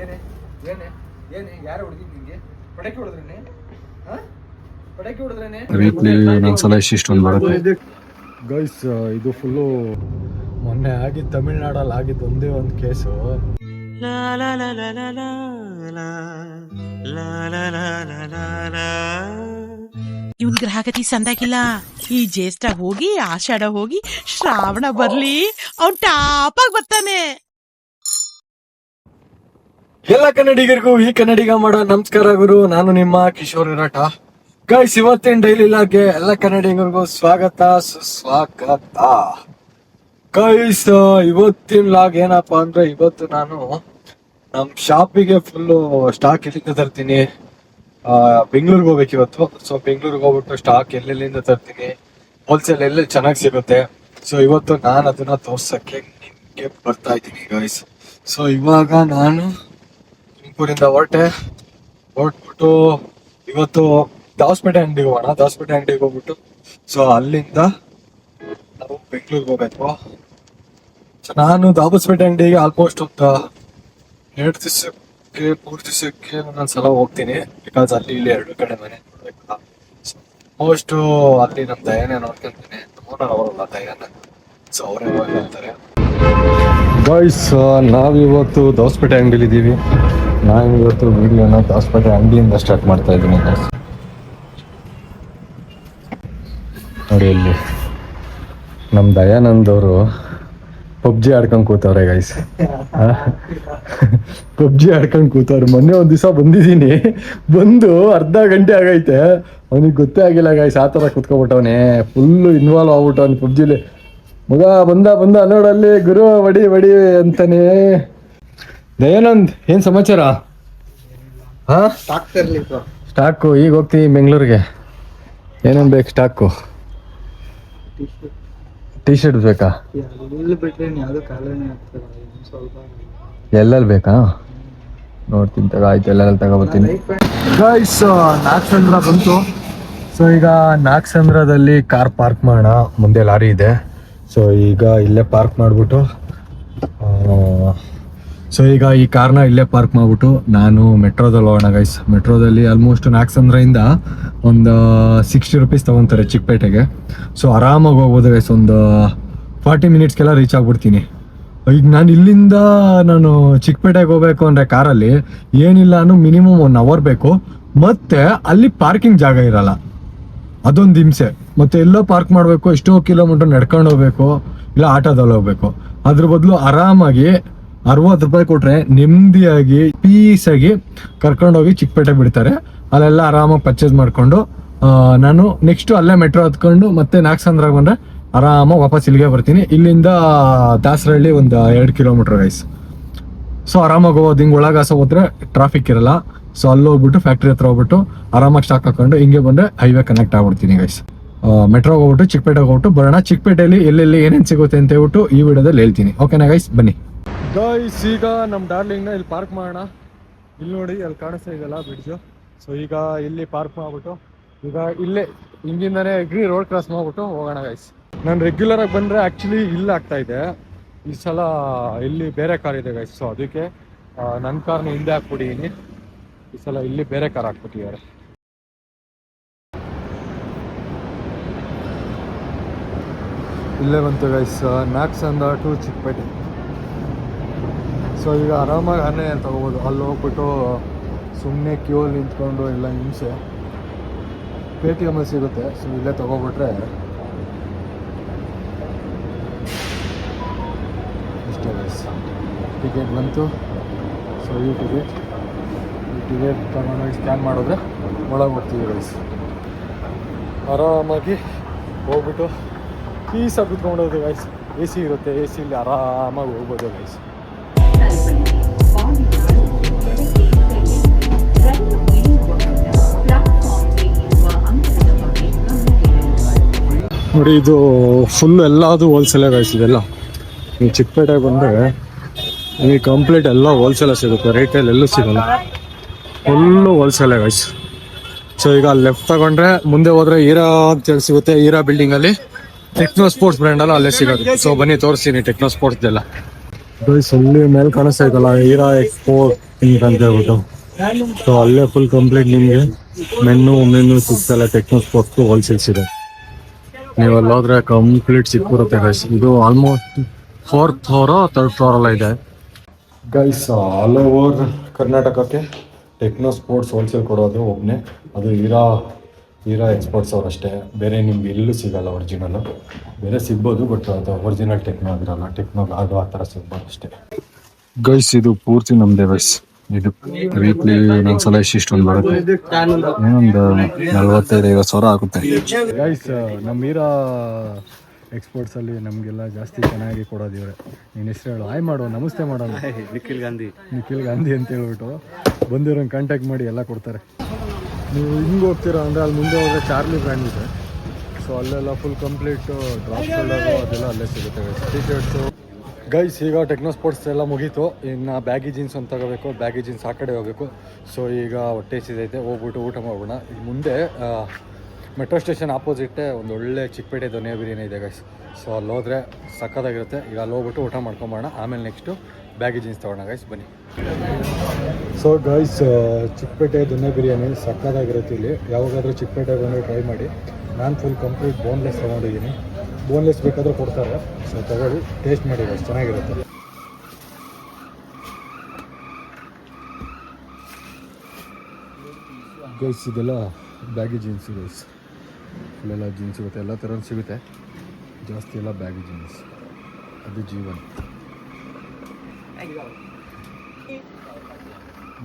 ಏನೇ ಏನೇ ಏನೇ ಯಾರು ಹೊಡೆದಿದ್ದು ನಿಂಗೆ? ಪಟಾಕಿ ಹೊಡೆದ್ರೇನೆ? ಪಟಾಕಿ ಹೊಡೆದ್ರೇನೆ? ವೀಕ್ಲಿ ಒಂದೊಂದ್ಸಲ ಇಷ್ಟಿಷ್ಟೊಂದು ಬರುತ್ತೆ ಗೈಸ್. ಇದು ಫುಲ್ಲು ಮೊನ್ನೆ ಆಗಿದ್ದು ತಮಿಳ್ನಾಡಲ್ಲಿ ಆಗಿದ್ದು ಒಂದೇ ಒಂದು ಕೇಸು. ಇವನ್ ಗ್ರಹಗತಿ ಸಂದಾಗಿಲ್ಲ. ಈ ಜ್ಯೇಷ್ಠ ಹೋಗಿ ಆಷಾಢ ಹೋಗಿ ಶ್ರಾವಣ ಬರ್ಲಿ ಅವ್ನ್ ಟಾಪಾಗಿ ಬರ್ತಾನೆ. ಎಲ್ಲ ಕನ್ನಡಿಗರಿಗೂ ಈ ಕನ್ನಡಿಗ ಮಾಡೋ ನಮಸ್ಕಾರ ಗುರು. ನಾನು ನಿಮ್ಮ ಕಿಶೋರ್ ಇರಾಟ. ಗೈಸ್, ಇವತ್ತಿನ ಡೈಲಿ ಲಾಗ್ಗೆ ಎಲ್ಲ ಕನ್ನಡಿಗರಿಗೂ ಸ್ವಾಗತ ಸುಸ್ವಾಗತ. ಗೈಸ್, ಇವತ್ತಿನ ಲಾಗ್ ಏನಪ್ಪಾ ಅಂದ್ರೆ, ಇವತ್ತು ನಾನು ನಮ್ ಶಾಪಿಗೆ ಫುಲ್ಲು ಸ್ಟಾಕ್ ಎಲ್ಲಿಂದ ತರ್ತೀನಿ, ಬೆಂಗಳೂರಿಗೆ ಹೋಗ್ಬೇಕು ಇವತ್ತು. ಸೊ ಬೆಂಗಳೂರಿಗೆ ಹೋಗ್ಬಿಟ್ಟು ಸ್ಟಾಕ್ ಎಲ್ಲೆಲ್ಲಿಂದ ತರ್ತೀನಿ, ಹೋಲ್ಸೇಲ್ ಎಲ್ಲೆಲ್ಲಿ ಚೆನ್ನಾಗಿ ಸಿಗುತ್ತೆ. ಸೊ ಇವತ್ತು ನಾನು ಅದನ್ನ ತೋರ್ಸಕ್ಕೆ ನಿಮ್ಗೆ ಬರ್ತಾ ಇದ್ದೀನಿ ಗೈಸ್. ಸೊ ಇವಾಗ ನಾನು ತುಮಕೂರಿಂದ ಹೊರಟ್ಬಿಟ್ಟು ಇವತ್ತು ದಾವಸ್ಪೇಟೆ ಅಂಗಡಿಗೆ ಹೋಗೋಣ. ದಾವಸ್ಪೇಟೆ ಅಂಗಡಿಗೆ ಹೋಗ್ಬಿಟ್ಟು ಸೊ ಅಲ್ಲಿಂದ ನಾವು ಬೆಂಗಳೂರಿಗೆ ಹೋಗ್ಬೇಕು. ಸೊ ನಾನು ದಾವಸ್ಪೇಟೆ ಅಂಗಡಿಗೆ ಆಲ್ಮೋಸ್ಟ್ ಒಂದು 2 ದಿವಸಕ್ಕೆ 3 ದಿವಸಕ್ಕೆ ಒಂದೊಂದ್ಸಲ ಹೋಗ್ತೀನಿ. ಬಿಕಾಸ್ ಅಲ್ಲಿ ಇಲ್ಲಿ 2 ಕಡೆ ಮನೆ ನೋಡ್ಬೇಕಲ್ಲ. ಸೊ ಮೋಸ್ಟ್ ಅಲ್ಲಿ ನಮ್ ದಯಾನ ನೋಡ್ಕೊಂತೀನಿ. ಓನರ್ ಅವರಲ್ಲ ದಯಾನ, ಸೊ ಅವರೇ ಹೋಗ್ತಾರೆ. ಬಾಯ್ಸ್, ನಾವಿವತ್ತು ದಾವಸ್ಪೇಟೆ ಅಂಗಡಿಲಿ ಇದ್ದೀವಿ. ನಾನು ಇವತ್ತು ವಿಡಿಯೋನ ದಾವಸ್ಪೇಟೆ ಅಂಗಡಿಯಿಂದ ಸ್ಟಾರ್ಟ್ ಮಾಡ್ತಾ ಇದ್ದೀನಿ. ನೋಡಿ, ಇಲ್ಲಿ ನಮ್ಮ ದಯಾನಂದ್ ಅವರು ಪಬ್ಜಿ ಆಡ್ಕೊಂಡು ಕೂತವ್ರೆ ಗೈಸ್. ಪಬ್ಜಿ ಆಡ್ಕೊಂಡು ಕೂತವ್ರೆ. ಮೊನ್ನೆ ಒಂದ್ ದಿವಸ ಬಂದಿದ್ದೀನಿ, ಬಂದು ಅರ್ಧ ಗಂಟೆ ಆಗೈತೆ, ಅವನಿಗೆ ಗೊತ್ತೇ ಆಗಿಲ್ಲ ಗೈಸ್. ಆ ಥರ ಕೂತ್ಕೊಬಿಟ್ಟವನೆ, ಫುಲ್ಲು ಇನ್ವಾಲ್ವ್ ಆಗ್ಬಿಟ್ಟವನು ಪಬ್ಜಿಲಿ. ಮಗ ಬಂದ ನೋಡಲ್ಲಿ ಗುರು ಬಡಿ ಅಂತಾನೆ. ದಯಾನಂದ್, ಏನ್ ಸಮಾಚಾರ? ಸ್ಟಾಕು ಈಗ ಹೋಗ್ತೀನಿ ಬೆಂಗಳೂರಿಗೆ. ಏನೇನ್ ಬೇಕು ಸ್ಟಾಕು? ಟಿ ಶರ್ಟ್ ಬೇಕಾ? ಎಲ್ಲೆಲ್ಲಿ ಬೇಕಾ ನೋಡ್ತೀನಿ ತಗ. ಆಯ್ತು, ಎಲ್ಲೆಲ್ಲಿ ತಗೋಬರ್ತೀನಿ ಗೈಸ್. ನಾಗಸಂದ್ರ ಬಂತು. ಸೊ ಈಗ ನಾಗಸಂದ್ರದಲ್ಲಿ ಕಾರ್ ಪಾರ್ಕ್ ಮಾಡೋಣ. ಮುಂದೆ ಲಾರಿ ಇದೆ. ಸೊ ಈಗ ಇಲ್ಲೇ ಪಾರ್ಕ್ ಮಾಡಿಬಿಟ್ಟು ಈಗ ಈ ಕಾರ್ನ ಇಲ್ಲೇ ಪಾರ್ಕ್ ಮಾಡಿಬಿಟ್ಟು ನಾನು ಮೆಟ್ರೋದಲ್ಲಿ ಹೋಗೋಣ ಗೈಸ್. ಮೆಟ್ರೋದಲ್ಲಿ ಆಲ್ಮೋಸ್ಟ್ ನಾಗಸಂದ್ರದಿಂದ ಒಂದು 60 ರೂಪೀಸ್ ತೊಗೊತಾರೆ ಚಿಕ್ಕಪೇಟೆಗೆ. ಸೊ ಆರಾಮಾಗಿ ಹೋಗ್ಬೋದು ಗೈಸ್. ಒಂದು 40 ಮಿನಿಟ್ಸ್ಗೆಲ್ಲ ರೀಚ್ ಆಗ್ಬಿಡ್ತೀನಿ. ಈಗ ನಾನು ಚಿಕ್ಕಪೇಟೆಗೆ ಹೋಗ್ಬೇಕು ಅಂದರೆ ಕಾರಲ್ಲಿ ಏನಿಲ್ಲ ಅನ್ನೋ ಮಿನಿಮಮ್ 1 ಅವರ್ ಬೇಕು. ಮತ್ತೆ ಅಲ್ಲಿ ಪಾರ್ಕಿಂಗ್ ಜಾಗ ಇರಲ್ಲ, ಅದೊಂದು ಹಿಂಸೆ. ಮತ್ತೆ ಎಲ್ಲೋ ಪಾರ್ಕ್ ಮಾಡಬೇಕು, ಎಷ್ಟೋ ಕಿಲೋಮೀಟರ್ ನಡ್ಕೊಂಡು ಹೋಗ್ಬೇಕು, ಇಲ್ಲ ಆಟೋದಲ್ಲಿ ಹೋಗ್ಬೇಕು. ಅದ್ರ ಬದಲು ಆರಾಮಾಗಿ 60 ರೂಪಾಯಿ ಕೊಟ್ರೆ ನೆಮ್ಮದಿಯಾಗಿ ಪೀಸಾಗಿ ಕರ್ಕೊಂಡೋಗಿ ಚಿಕ್ಕಪೇಟೆ ಬಿಡ್ತಾರೆ. ಅಲ್ಲೆಲ್ಲ ಆರಾಮಾಗಿ ಪರ್ಚೇಸ್ ಮಾಡ್ಕೊಂಡು ನಾನು ನೆಕ್ಸ್ಟ್ ಅಲ್ಲೇ ಮೆಟ್ರೋ ಹತ್ಕೊಂಡು ಮತ್ತೆ ನಾಗಸಂದ್ರಾಗ ಬಂದ್ರೆ ಆರಾಮಾಗಿ ವಾಪಸ್ ಇಲ್ಲಿಗೆ ಬರ್ತೀನಿ. ಇಲ್ಲಿಂದ ದಾಸರಹಳ್ಳಿ ಒಂದು 2 ಕಿಲೋಮೀಟರ್ ಗೈಸ್. ಸೊ ಆರಾಮಾಗಿ ಹೋಗೋದು. ಹಿಂಗೆ ಒಳಗಾಸ ಹೋದ್ರೆ ಟ್ರಾಫಿಕ್ ಇರಲ್ಲ. ಸೊ ಅಲ್ಲಿ ಹೋಗ್ಬಿಟ್ಟು ಫ್ಯಾಕ್ಟ್ರಿ ಹತ್ರ ಹೋಗ್ಬಿಟ್ಟು ಆರಾಮಾಗಿ ಸ್ಟಾಕ್ ಹಾಕೊಂಡು ಹಿಂಗೆ ಬಂದ್ರೆ ಹೈವೇ ಕನೆಕ್ಟ್ ಆಗ್ಬಿಡ್ತೀನಿ ಗೈಸ್. ಮೆಟ್ರೋಗೆ ಹೋಗ್ಬಿಟ್ಟು ಚಿಕ್ಕಪೇಟೆಗೆ ಹೋಗ್ಬಿಟ್ಟು ಬರೋಣ. ಚಿಕ್ಕಪೇಟೆಯಲ್ಲಿ ಎಲ್ಲೆಲ್ಲಿ ಏನೇನು ಸಿಗುತ್ತೆ ಅಂತ ಹೇಳ್ಬಿಟ್ಟು ಈ ವಿಡಿಯೋದಲ್ಲಿ ಹೇಳ್ತೀನಿ. ಓಕೆನಾ ಗೈಸ್, ಬನ್ನಿ ಗೈಸ್. ಈಗ ನಮ್ಮ ಡಾರ್ಲಿಂಗ್ನ ಇಲ್ಲಿ ಪಾರ್ಕ್ ಮಾಡೋಣ. ಇಲ್ಲಿ ನೋಡಿ, ಅಲ್ಲಿ ಕಾಣಿಸ್ತಾ ಇದೆಯಲ್ಲ ಬ್ರಿಡ್ಜು. ಸೊ ಈಗ ಇಲ್ಲಿ ಪಾರ್ಕ್ ಮಾಡ್ಬಿಟ್ಟು ಈಗ ಇಲ್ಲೇ ಹಿಂದಿಂದನೇ ಅಗ್ರಿ ರೋಡ್ ಕ್ರಾಸ್ ಮಾಡ್ಬಿಟ್ಟು ಹೋಗೋಣ ಗೈಸ್. ನಾನು ರೆಗ್ಯುಲರ್ ಆಗಿ ಬಂದರೆ ಆ್ಯಕ್ಚುಲಿ ಇಲ್ಲಿ ಆಗ್ತಾ ಇದೆ. ಈ ಸಲ ಇಲ್ಲಿ ಬೇರೆ ಕಾರ್ ಇದೆ ಗೈಸ್. ಸೊ ಅದಕ್ಕೆ ನನ್ನ ಕಾರ್ನ ಹಿಂದೆ ಹಾಕ್ಬಿಟ್ಟಿದ್ದೀನಿ. ಈ ಸಲ ಇಲ್ಲಿ ಬೇರೆ ಕಾರ್ ಹಾಕ್ಬಿಟ್ಟಿದ್ದಾರೆ. ಇಲ್ಲೇ ಬಂತು guys, Nagasandra to Chickpete. So ಈಗ ಆರಾಮಾಗಿ ಆನೆ ತಗೋಬೋದು. ಅಲ್ಲಿ ಹೋಗ್ಬಿಟ್ಟು ಸುಮ್ಮನೆ ಕ್ಯೂಲ್ಲಿ ನಿಂತ್ಕೊಂಡು ಎಲ್ಲ ಹಿಂಸೆ. ಪೇಟಿಎಮ್ಮಲ್ಲಿ ಸಿಗುತ್ತೆ. ಸೊ ಇಲ್ಲೇ ತೊಗೊಬಿಟ್ರೆ ಇಷ್ಟೇ ಗೈಸ್. ಟಿಕೆಟ್ ಬಂತು. ಸೊ ಈ ಟಿಕೆಟ್ ತಗೊಂಡೋಗಿ ಸ್ಕ್ಯಾನ್ ಮಾಡಿದ್ರೆ ಒಳಗೆ ಬರ್ತೀವಿ ಗೈಸ್. ಆರಾಮಾಗಿ ಹೋಗ್ಬಿಟ್ಟು ಪೀಸಾಗಿ ಕುತ್ಕೊಂಡೋದು ಗೈಸ್. AC ಇರುತ್ತೆ, AC ಆರಾಮಾಗಿ ಹೋಗ್ಬೋದು ಗೈಸ್. ನೋಡಿ, ಇದು ಫುಲ್ ಎಲ್ಲದು ಹೋಲ್ಸೇಲೇ ಗೈಸ್. ಇದೆಲ್ಲ ನೀವು ಚಿಕ್ಕಪೇಟೆಗೆ ಬಂದರೆ ಈ ಕಂಪ್ಲೀಟ್ ಎಲ್ಲ ಹೋಲ್ಸೇಲ ಸಿಗುತ್ತೆ. ರೇಟಲ್ಲಿ ಎಲ್ಲೂ ಸಿಗೋಲ್ಲ, ಫುಲ್ಲು ಹೋಲ್ಸೇಲೇ ಗೈಸ್. ಸೊ ಈಗ ಲೆಫ್ಟ್ ತಗೊಂಡ್ರೆ ಮುಂದೆ ಹೋದ್ರೆ ಹೀರಾ ಅಂತ ಸಿಗುತ್ತೆ. ಹೀರಾ ಬಿಲ್ಡಿಂಗಲ್ಲಿ ಟೆಕ್ನೋ ಸ್ಪೋರ್ಟ್ಸ್ ಬ್ರ್ಯಾಂಡಲ್ಲ ಅಲ್ಲೇ ಸಿಗೋದು. ಸೊ ಬನ್ನಿ ತೋರಿಸ್ತೀನಿ ಟೆಕ್ನೋ ಸ್ಪೋರ್ಟ್ಸ್ದೆಲ್ಲ. ಗೈಸ್ ಅಲ್ಲಿ ಮೇಲೆ ಕಾಣಿಸ್ತಾ ಇತ್ತಲ್ಲ ಹೀರಾ ಎಕ್ಸ್ಪೋರ್ಟ್ ಹಿಂಗ್ ಅಂತ ಹೇಳ್ಬಿಟ್ಟು, ಸೊ ಅಲ್ಲೇ ಫುಲ್ ಕಂಪ್ಲೀಟ್ ನಿಮಗೆ ಮೆನ್ನು ಸಿಗ್ತಲ್ಲ ಟೆಕ್ನೋ ಸ್ಪೋರ್ಟ್ಸ್ ಹೋಲ್ಸೇಲ್ಸ್ ಇದೆ. ನೀವು ಅಲ್ಲಿ ಹೋದ್ರೆ ಕಂಪ್ಲೀಟ್ ಸಿಕ್ಬಿರುತ್ತೆ ಗೈಸ್. ಇದು almost 4th floor 3rd floor ಎಲ್ಲ ಇದೆ ಗೈಸ್. ಆಲ್ ಓವರ್ ಕರ್ನಾಟಕಕ್ಕೆ ಟೆಕ್ನೋ ಸ್ಪೋರ್ಟ್ಸ್ ಹೋಲ್ಸೇಲ್ ಕೊಡೋದು ಒಬ್ಬನೇ, ಅದು ಹೀರಾ ಎಕ್ಸ್ಪೋರ್ಟ್ಸ್ ಅವರಷ್ಟೇ. ಬೇರೆ ನಿಮ್ಗೆ ಎಲ್ಲೂ ಸಿಗಲ್ಲ ಒರಿಜಿನಲ್ಲು. ಬೇರೆ ಸಿಗ್ಬೋದು ಬಟ್ ಅದು ಒರಿಜಿನಲ್ ಟೆಕ್ನೋ ಆಗಿರಲ್ಲ. ಟೆಕ್ನೋ ಅದು ಆ ಥರ ಸಿಗ್ಬೋದು ಅಷ್ಟೇ ಗೈಸ್. ಇದು ಪೂರ್ತಿ ನಮ್ಮದೇ ಗೈಸ್. ಇದು ವೀಕ್ಲಿ ಒಂದೊಂದ್ಸಲ ಇಷ್ಟೊಂದು ಬರುತ್ತೆ, ಏನೊಂದು 45-50 ಸಾವಿರ ಆಗುತ್ತೆ ಗೈಸ್. ನಮ್ಮ ಹೀರಾ ಎಕ್ಸ್ಪೋರ್ಟ್ಸಲ್ಲಿ ನಮಗೆಲ್ಲ ಜಾಸ್ತಿ ಚೆನ್ನಾಗಿ ಕೊಡೋದು ಇವರೇ. ನೀನು ಹೆಸರು ಹೇಳು, ಹಾಯ್ ಮಾಡು, ನಮಸ್ತೆ ಮಾಡೋಣ. ನಿಖಿಲ್ ಗಾಂಧಿ ಅಂತ ಹೇಳ್ಬಿಟ್ಟು ಬಂದಿರೋಂಗೆ ಕಾಂಟ್ಯಾಕ್ಟ್ ಮಾಡಿ ಎಲ್ಲ ಕೊಡ್ತಾರೆ. ನೀವು ಹಿಂಗೆ ಹೋಗ್ತೀರಾ ಅಂದರೆ ಅಲ್ಲಿ ಮುಂದೆ ಹೋದರೆ ಚಾರ್ಲಿ ಬ್ರ್ಯಾಂಡ್ ಇದೆ, ಸೊ ಅಲ್ಲೆಲ್ಲ ಫುಲ್ ಕಂಪ್ಲೀಟ್ ಡ್ರಾಪ್ ಶೋಲ್ಡರು ಅದೆಲ್ಲ ಅಲ್ಲೇ ಸಿಗುತ್ತೆ ಗೈಸ್. T shirts guys. ಈಗ ಟೆಕ್ನೋ ಸ್ಪೋರ್ಟ್ಸ್ ಎಲ್ಲ ಮುಗೀತು, ಇನ್ನು ಬ್ಯಾಗಿ ಜೀನ್ಸ್ ಒಂದು ತಗೋಬೇಕು. ಬ್ಯಾಗಿ ಜೀನ್ಸ್ ಆ ಕಡೆ ಹೋಗಬೇಕು. ಸೊ ಈಗ ಹೊಟ್ಟೆ ಹಸಿದೈತೆ, ಹೋಗ್ಬಿಟ್ಟು ಊಟ ಮಾಡೋಣ. ಈಗ ಮುಂದೆ ಮೆಟ್ರೋ ಸ್ಟೇಷನ್ ಆಪೋಸಿಟ್ಟೆ ಒಂದು ಒಳ್ಳೆ ಚಿಕ್ಕಪೇಟೆ ದೊನ್ನೆ ಬಿರಿಯಾನಿ ಇದೆ ಗೈಸ್. ಸೊ ಅಲ್ಲಿ ಹೋದರೆ ಸಕ್ಕತ್ತಾಗಿರುತ್ತೆ. ಈಗ ಅಲ್ಲಿ ಹೋಗ್ಬಿಟ್ಟು ಊಟ ಮಾಡ್ಕೊಂಬೋಣ, ಆಮೇಲೆ ನೆಕ್ಸ್ಟು ಬ್ಯಾಗಿ ಜೀನ್ಸ್ ತೊಗೊಳ್ಳೋಣ ಗೈಸ್, ಬನ್ನಿ. ಸೊ ಗೈಸ್, ಚಿಕ್ಕಪೇಟೆ ದೊನ್ನೆ ಬಿರಿಯಾನಿ ಸಕ್ಕತ್ತಾಗಿರುತ್ತೆ. ಇಲ್ಲಿ ಯಾವಾಗಾದರೂ ಚಿಕ್ಕಪೇಟೆ ಬಂದರೆ ಟ್ರೈ ಮಾಡಿ. ನಾನು ಫುಲ್ ಕಂಪ್ಲೀಟ್ ಬೋನ್ಲೆಸ್ ತೊಗೊಂಡಿದ್ದೀನಿ. ಬೋನ್ಲೆಸ್ ಬೇಕಾದರೂ ಕೊಡ್ತಾರೆ, ಸೊ ತಗೊಳ್ಳಿ, ಟೇಸ್ಟ್ ಮಾಡಿ ಗೈಸ್, ಚೆನ್ನಾಗಿರುತ್ತೆ. ಗೈಸ್ ಇದೆಲ್ಲ ಬ್ಯಾಗಿ ಜೀನ್ಸ್ ಗೈಸ್. ಇಲ್ಲೆಲ್ಲ ಜೀನ್ಸ್ ಸಿಗುತ್ತೆ, ಎಲ್ಲ ಥರ ಸಿಗುತ್ತೆ. ಜಾಸ್ತಿ ಎಲ್ಲ ಬ್ಯಾಗಿ ಜೀನ್ಸ್, ಅದು ಜೀವನ್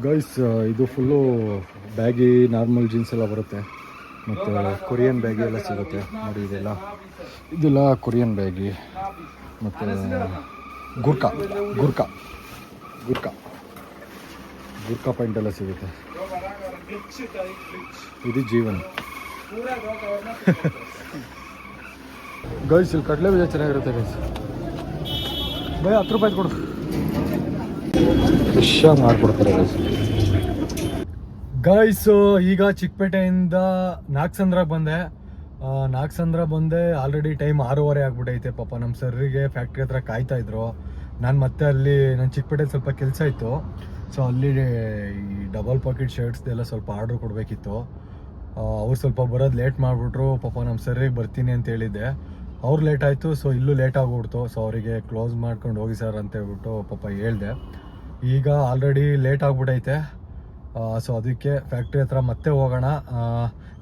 ಗೈಸ್. ಇದು ಫುಲ್ಲು ಬ್ಯಾಗಿ ನಾರ್ಮಲ್ ಜೀನ್ಸ್ ಎಲ್ಲ ಬರುತ್ತೆ, ಮತ್ತು ಕೊರಿಯನ್ ಬ್ಯಾಗಿ ಎಲ್ಲ ಸಿಗುತ್ತೆ ನೋಡಿ. ಇದೆಲ್ಲ ಕೊರಿಯನ್ ಬ್ಯಾಗಿ, ಮತ್ತು ಗುರ್ಕಾ ಪ್ಯಾಂಟ್ ಎಲ್ಲ ಸಿಗುತ್ತೆ. ಇದು ಜೀವನ್ ಗೈಸ್. ಇಲ್ಲಿ ಕಡಲೆ ಬೀಜ ಚೆನ್ನಾಗಿರುತ್ತೆ ಗೈಸ್. ಬೈ 10 ರೂಪಾಯಿ ಕೊಡು, ಫ್ರೆಶ್ಶಾಗಿ ಮಾಡಿಕೊಡ್ತಾರೆ ಗೈಸ್. ಗೈಸು ಈಗ ಚಿಕ್ಕಪೇಟೆಯಿಂದ ನಾಗಸಂದ್ರ ಬಂದೆ. ಆಲ್ರೆಡಿ ಟೈಮ್ 6:15 ಆಗ್ಬಿಟ್ಟೈತೆ. ಪಾಪ ನಮ್ಮ ಸರ್ರಿಗೆ ಫ್ಯಾಕ್ಟ್ರಿ ಹತ್ರ ಕಾಯ್ತಾ ಇದ್ರು. ನಾನು ಮತ್ತೆ ಅಲ್ಲಿ ನನ್ನ ಚಿಕ್ಕಪೇಟೆಲಿ ಸ್ವಲ್ಪ ಕೆಲಸ ಇತ್ತು, ಸೊ ಅಲ್ಲಿ ಈ ಡಬಲ್ ಪಾಕೆಟ್ ಶರ್ಟ್ಸ್ದೆಲ್ಲ ಸ್ವಲ್ಪ ಆರ್ಡ್ರ್ ಕೊಡಬೇಕಿತ್ತು. ಅವ್ರು ಸ್ವಲ್ಪ ಬರೋದು ಲೇಟ್ ಮಾಡಿಬಿಟ್ರು. ಪಾಪ ನಮ್ಮ ಸರ್ರಿಗೆ ಬರ್ತೀನಿ ಅಂತ ಹೇಳಿದ್ದೆ, ಅವ್ರು ಲೇಟ್ ಆಯಿತು. ಸೊ ಇಲ್ಲೂ ಲೇಟ್ ಆಗ್ಬಿಡ್ತು. ಸೊ ಅವರಿಗೆ ಕ್ಲೋಸ್ ಮಾಡ್ಕೊಂಡು ಹೋಗಿ ಸರ್ ಅಂತ ಹೇಳ್ಬಿಟ್ಟು ಪಾಪ ಹೇಳಿದೆ. ಈಗ ಆಲ್ರೆಡಿ ಲೇಟ್ ಆಗ್ಬಿಟ್ಟೈತೆ. ಸೊ ಅದಕ್ಕೆ ಫ್ಯಾಕ್ಟ್ರಿ ಹತ್ರ ಮತ್ತೆ ಹೋಗೋಣ.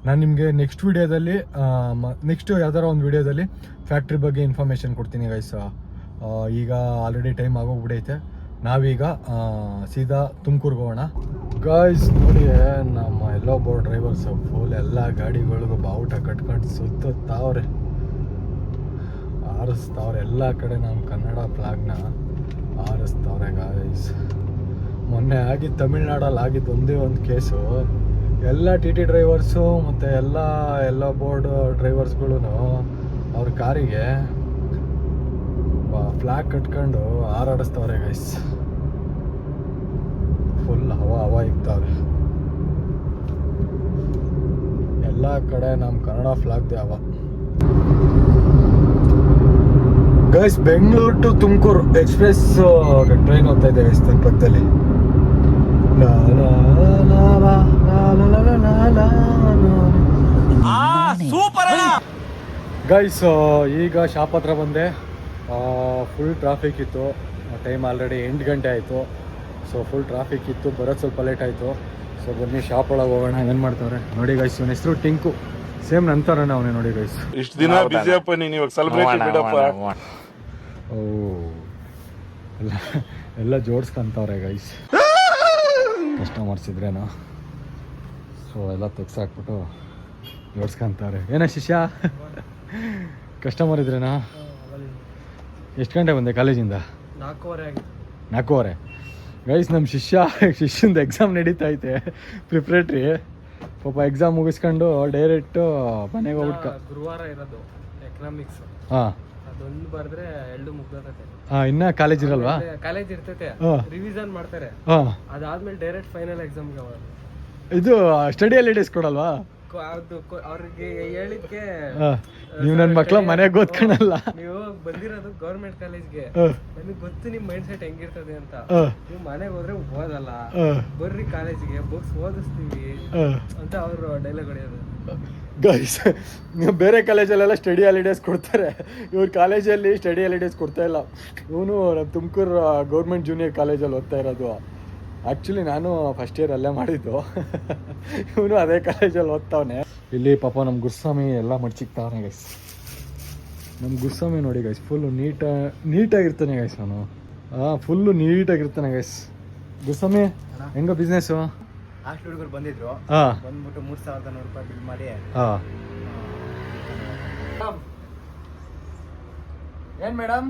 ನಾನು ನಿಮಗೆ ನೆಕ್ಸ್ಟ್ ವೀಡಿಯೋದಲ್ಲಿ ಯಾವ್ದಾರ ಒಂದು ವೀಡಿಯೋದಲ್ಲಿ ಫ್ಯಾಕ್ಟ್ರಿ ಬಗ್ಗೆ ಇನ್ಫಾರ್ಮೇಷನ್ ಕೊಡ್ತೀನಿ ಗೈಸ್. ಈಗ ಆಲ್ರೆಡಿ ಟೈಮ್ ಆಗೋಗ್ಬಿಟ್ಟೈತೆ. ನಾವೀಗ ಸೀದಾ ತುಮಕೂರ್ಗೆ ಹೋಗೋಣ ಗೈಸ್. ನೋಡಿ ನಮ್ಮ ಎಲ್ಲೋ ಬೋರ್ಡ್ ಡ್ರೈವರ್ಸ್ ಫುಲ್ ಎಲ್ಲ ಗಾಡಿಗಳಿಗೂ ಬಾವುಟ ಕಟ್ಕೊಂಡು ಸುತ್ತಾವ್ರೆ, ಆರಿಸ್ತಾವ್ರೆ ಎಲ್ಲ ಕಡೆ. ನಮ್ಮ ಕನ್ನಡ ಫ್ಲಾಗ್ನ ಆರಿಸ್ತಾವ್ರೆ ಗೈಸ್. ಮೊನ್ನೆ ಆಗಿದ್ದು ತಮಿಳ್ನಾಡಲ್ಲಿ ಆಗಿದ್ದು ಒಂದೇ ಒಂದು ಕೇಸು. ಎಲ್ಲ TT ಡ್ರೈವರ್ಸು ಮತ್ತು ಎಲ್ಲ ಬೋರ್ಡ್ ಡ್ರೈವರ್ಸ್ಗಳು ಅವ್ರ ಕಾರಿಗೆ ಫ್ಲಾಗ್ ಕಟ್ಕೊಂಡು ಹಾರಾಡಿಸ್ತವ್ರೆ ಗೈಸ್. ಫುಲ್ ಹವಾ ಇಕ್ತಾವ್ರೆ ಎಲ್ಲ ಕಡೆ. ನಮ್ಮ ಕನ್ನಡ ಫ್ಲಾಗ್ದೆ ಹವಾ guys. Bengaluru to Tumakuru express train ಹೋಗ್ತಾ ಇದೆ ಗೈಸ್ ನನ್ನ ಪಕ್ಕದಲ್ಲಿ. ಗೈಸ್ ಈಗ ಶಾಪ್ ಹತ್ರ ಬಂದೆ. ಫುಲ್ ಟ್ರಾಫಿಕ್ ಇತ್ತು. ಟೈಮ್ ಆಲ್ರೆಡಿ 8 ಗಂಟೆ ಆಯಿತು. ಸೊ ಫುಲ್ ಟ್ರಾಫಿಕ್ ಇತ್ತು, ಬರೋದು ಸ್ವಲ್ಪ ಲೇಟ್ ಆಯಿತು. ಸೊ ಬನ್ನಿ ಶಾಪ್ ಒಳಗೆ ಹೋಗೋಣ. ಏನು ಮಾಡ್ತಾವ್ರೆ ನೋಡಿ ಗೈಸ್. ಇವನ ಹೆಸರು ಟಿಂಕು, ಸೇಮ್ ನಂತರ ಅವನೇ ನೋಡಿ ಗೈಸ್. ಇಷ್ಟು ದಿನ ಬಿಜಿಯಪ್ಪ ನೀನು, ಇವಾಗ ಸೆಲೆಬ್ರೇಟ್ ಬಿಡಪ್ಪ. ಓ ಎಲ್ಲ ಜೋಡಿಸ್ಕೊಂತವ್ರೆ ಗೈಸ್ ಕಸ್ಟಮರ್ಸ್ ಇದ್ರೇನು. ಸೊ ಎಲ್ಲ ತೆಗ್ಸಾಕ್ಬಿಟ್ಟು ಜೋಡಿಸ್ಕೊಂತವ್ರೆ. ಏನೋ ಶಿಷ್ಯ ಕಸ್ಟಮರ್ ಇದ್ರೇನಾ? ಎಷ್ಟು ಗಂಟೆ ಬಂದೆ ಕಾಲೇಜಿಂದ? 4:15 ಗೈಸ್. ನಮ್ಮ ಶಿಷ್ಯಂದು ಎಕ್ಸಾಮ್ ನಡೀತಾ ಐತೆ, ಪ್ರಿಪ್ರೇಟ್ರಿ. ಪಾಪ ಎಕ್ಸಾಮ್ ಮುಗಿಸ್ಕೊಂಡು ಡೈರೆಕ್ಟು ಮನೆಗೆ ಹೋಗ್ಬಿಟ್ಟು ಗುರುವಾರ ಇರೋದು ಎಕನಾಮಿಕ್ಸ್. ಹಾಂ, ಅದೊಂದು ಬರೆದ್ರೆ 2 ಮುಗ್ದೈತೆ. ಇನ್ನ ಕಾಲೇಜ್ ಇರಲ್ವಾ? ಕಾಲೇಜ್ ಇರ್ತೈತೆ, ರಿವಿಷನ್ ಮಾಡ್ತಾರೆ. ಅದಾದ್ಮೇಲೆ ಡೈರೆಕ್ಟ್ ಫೈನಲ್ ಎಕ್ಸಾಮ್ಗೆ ಹೋಗೋದು. ಇದು ಸ್ಟಡಿ ಹಾಲಿಡೇಸ್ ಕೊಡಲ್ವಾ? ಅವ್ರಿಗೆ ಹೇಳಿದ್ಕೆ ನೀವು ನನ್ನ ಮಕ್ಳ ಮನೆಗೆ ಓದ್ಕೊಳಲ್ಲ. ನೀವು ಬಂದಿರೋದು ಗೌರ್ಮೆಂಟ್ ಕಾಲೇಜ್ಗೆ, ನನಗೆ ಗೊತ್ತು ನಿಮ್ ಮೈಂಡ್ ಸೆಟ್ ಹೆಂಗಿರ್ತದೆ ಅಂತ. ನೀವು ಮನೆಗೆ ಹೋದ್ರೆ ಓದಲ್ಲ, ಬರ್ರಿ ಕಾಲೇಜ್ಗೆ ಬುಕ್ಸ್ ಓದಿಸ್ತೀವಿ ಅಂತ ಅವರು ಡೈಲಾಗ್ ಹೊಡೆಯೋದು. ಗೈಸ್ ಬೇರೆ ಕಾಲೇಜಲ್ಲೆಲ್ಲ ಸ್ಟಡಿ ಹಾಲಿಡೇಸ್ ಕೊಡ್ತಾರೆ, ಇವ್ರ ಕಾಲೇಜಲ್ಲಿ ಸ್ಟಡಿ ಹಾಲಿಡೇಸ್ ಕೊಡ್ತಾ ಇಲ್ಲ. ಇವನು ನಮ್ಮ ತುಮಕೂರು ಗೌರ್ಮೆಂಟ್ ಜೂನಿಯರ್ ಕಾಲೇಜಲ್ಲಿ ಓದ್ತಾ ಇರೋದು. ಆ್ಯಕ್ಚುಲಿ ನಾನು ಫಸ್ಟ್ ಇಯರ್ ಅಲ್ಲೇ ಮಾಡಿದ್ದು, ಇವನು ಅದೇ ಕಾಲೇಜಲ್ಲಿ ಓದ್ತಾವನೆ. ಇಲ್ಲಿ ಪಾಪ ನಮ್ಮ ಗುರುಸ್ವಾಮಿ ಎಲ್ಲ ಮಡ್ಚಿಕ್ತಾವನೆ ಗೈಸ್. ನಮ್ಮ ಗುರುಸ್ವಾಮಿ ನೋಡಿ ಗೈಸ್, ಫುಲ್ಲು ನೀಟಾಗಿರ್ತಾನೆ ಗೈಸ್. ಅವನು ಫುಲ್ಲು ನೀಟಾಗಿರ್ತಾನೆ ಗೈಸ್. ಗುರುಸ್ವಾಮಿ ಹೆಂಗೋ ಬಿಸ್ನೆಸ್ಸು? ಹಾಸ್ಟೆಲ್ ಹುಡುಗರು ಬಂದಿದ್ರು, ಬಂದ್ಬಿಟ್ಟು 3,900 ರೂಪಾಯಿ ಬಿಲ್ ಮಾಡಿ. ಏನ್ ಮೇಡಮ್?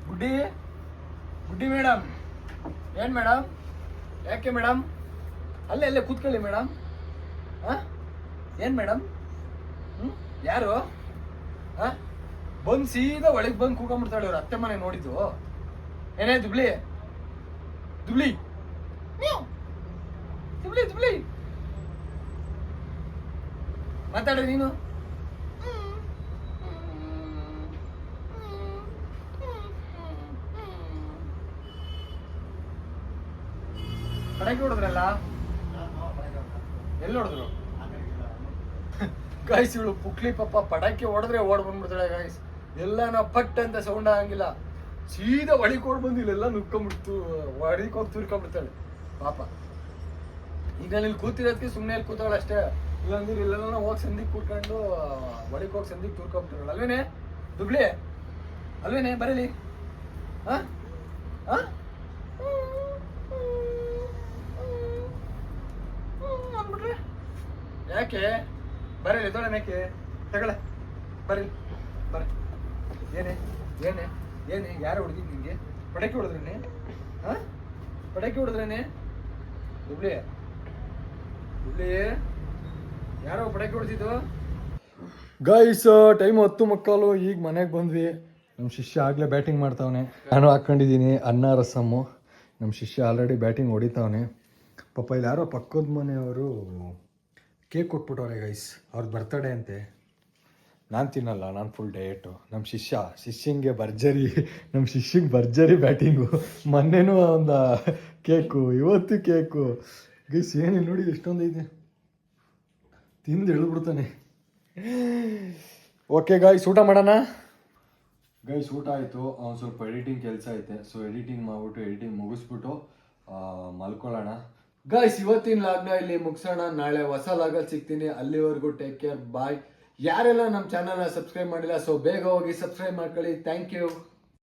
ಗುಡ್ಡಿ ಗುಡ್ಡಿ ಮೇಡಮ್, ಏನ್ ಮೇಡಮ್? ಯಾಕೆ ಮೇಡಮ್? ಅಲ್ಲೇ ಕೂತ್ಕೊಳ್ಳಿ ಮೇಡಮ್. ಏನ್ ಮೇಡಮ್? ಯಾರು ಬಂದು ಸೀದಾ ಒಳಗೆ ಬಂದು ಕೂಕೊಂಡ್ಬಿಡ್ತಾಳೆ. ಅವ್ರ ಅತ್ತೆ ಮನೆ ನೋಡಿದ್ದು. ಏನೇ ದುಬ್ಳಿ ದುಬ್ಳಿ ದುಬ್ಳಿ ದುಬ್ಳಿ ಮಾತಾಡ್ರಿ ನೀನು. ಪಟಾಕಿ ಹೊಡೆದ್ರಲ್ಲ, ಎಲ್ಲಿ ಹೊಡೆದ್ರು? ಗಾಯ್ಸ್ ಇವಳು ಪುಕ್ಲಿ ಪಾಪ ಪಟಾಕಿ ಹೊಡೆದ್ರೆ ಓಡ್ ಬಂದ್ಬಿಡ್ತಾಳೆ ಗಾಯ್ಸ್. ಎಲ್ಲ ನಾವು ಪಟ್ ಅಂತ ಸೌಂಡ್ ಆಗಂಗಿಲ್ಲ, ಸೀದಾ ಹೊಡಿಕೊಂಡು ಬಂದು ಇಲ್ಲೆಲ್ಲ ನುಕ್ಕೊಂಡ್ಬಿಡ್ತು, ಹೊಡಿಕೊಂಡು ತುರ್ಕೊಂಡ್ಬಿಡ್ತಾಳೆ ಪಾಪ. ಈಗ ಇಲ್ಲಿ ಕೂತಿರೋದಕ್ಕೆ ಸುಮ್ಮನೆ ಇಲ್ಲಿ ಕೂತಾಳೆ ಅಷ್ಟೇ. ಇಲ್ಲಾಂದ್ರೆ ಇಲ್ಲೆಲ್ಲ ಹೋಗಿ ಸಂದಿಗೆ ಕೂತ್ಕೊಂಡು ಹೊಡಿಗೆ ಹೋಗಿ ಸಂದಿಗೆ ತುರ್ಕೊಂಡ್ಬಿಡ್ತಾಳೆ. ಅಲ್ವೇನೆ ದುಬ್ಳಿ? ಅಲ್ವೇನೆ? ಬರೀಲಿ ಅಂದ್ಬಿಟ್ರೆ ಯಾಕೆ? ಬರೀ ದೊಡ್ಡ ಮೇಕೆ ತಗೊಳ್ಳೆ, ಬರ್ರಿ ಬರ್ರಿ. ಏನೇ ಏನೇ ಏನೇ ಯಾರು ಹೊಡೆದಿದ್ದು ನಿಂಗೆ? ಪಟಾಕಿ ಹೊಡೆದ್ರೇನೆ? ಪಟಾಕಿ ಹೊಡೆದ್ರೇನೆ? ದುಬ್ಳಿ ದುಬ್ಳಿ ಯಾರೋ ಪಟಾಕಿ ಹೊಡೆದಿದ್ದು? ಗೈಸ್ ಟೈಮ್ 10:15, ಈಗ ಮನೆಗೆ ಬಂದ್ವಿ. ನಮ್ಮ ಶಿಷ್ಯ ಆಗಲೇ ಬ್ಯಾಟಿಂಗ್ ಮಾಡ್ತಾವನೆ. ನಾನು ಹಾಕ್ಕೊಂಡಿದ್ದೀನಿ ಅನ್ನ ರಸಮ್ಮು. ನಮ್ಮ ಶಿಷ್ಯ ಆಲ್ರೆಡಿ ಬ್ಯಾಟಿಂಗ್ ಹೊಡಿತಾವನೆ. ಪಾಪ ಇಲ್ಲಿ ಯಾರೋ ಪಕ್ಕದ ಮನೆಯವರು ಕೇಕ್ ಕೊಟ್ಬಿಟ್ಟವ್ರೆ ಗೈಸ್, ಅವ್ರದ್ದು ಬರ್ತಡೇ ಅಂತೆ. ನಾನು ತಿನ್ನಲ್ಲ, ನಾನು ಫುಲ್ ಡಯಟು. ನಮ್ಮ ಶಿಷ್ಯಂಗೆ ಭರ್ಜರಿ ಬ್ಯಾಟಿಂಗು. ಮೊನ್ನೆನೂ ಒಂದು ಕೇಕು, ಇವತ್ತು ಕೇಕು ಗೈಸ್. ಏನಿಲ್ಲ ನೋಡಿ ಎಷ್ಟೊಂದು ಇದೆ, ತಿಂದು ಎಳ್ಬಿಡ್ತಾನೆ. ಓಕೆ ಗೈಸ್, ಊಟ ಮಾಡೋಣ. ಗೈಸ್ ಊಟ ಆಯಿತು, ಒಂದು ಸ್ವಲ್ಪ ಎಡಿಟಿಂಗ್ ಕೆಲಸ ಐತೆ. ಸೊ ಎಡಿಟಿಂಗ್ ಮುಗಿಸ್ಬಿಟ್ಟು ಮಲ್ಕೊಳ್ಳೋಣ. ಗೈಸ್ ಇವತ್ತಿನ ಲಾಗ್ನ ಇಲ್ಲಿ ಮುಗಿಸೋಣ. ನಾಳೆ ಹೊಸ ಲಾಗಲ್ಲಿ ಸಿಗ್ತೀನಿ. ಅಲ್ಲಿವರೆಗೂ ಟೇಕ್ ಕೇರ್, ಬಾಯ್. ಯಾರೆಲ್ಲ ನಮ್ಮ ಚಾನಲ್ನ ಸಬ್ಸ್ಕ್ರೈಬ್ ಮಾಡಿಲ್ಲ, ಸೊ ಬೇಗ ಹೋಗಿ ಸಬ್ಸ್ಕ್ರೈಬ್ ಮಾಡ್ಕೊಳ್ಳಿ. Thank you.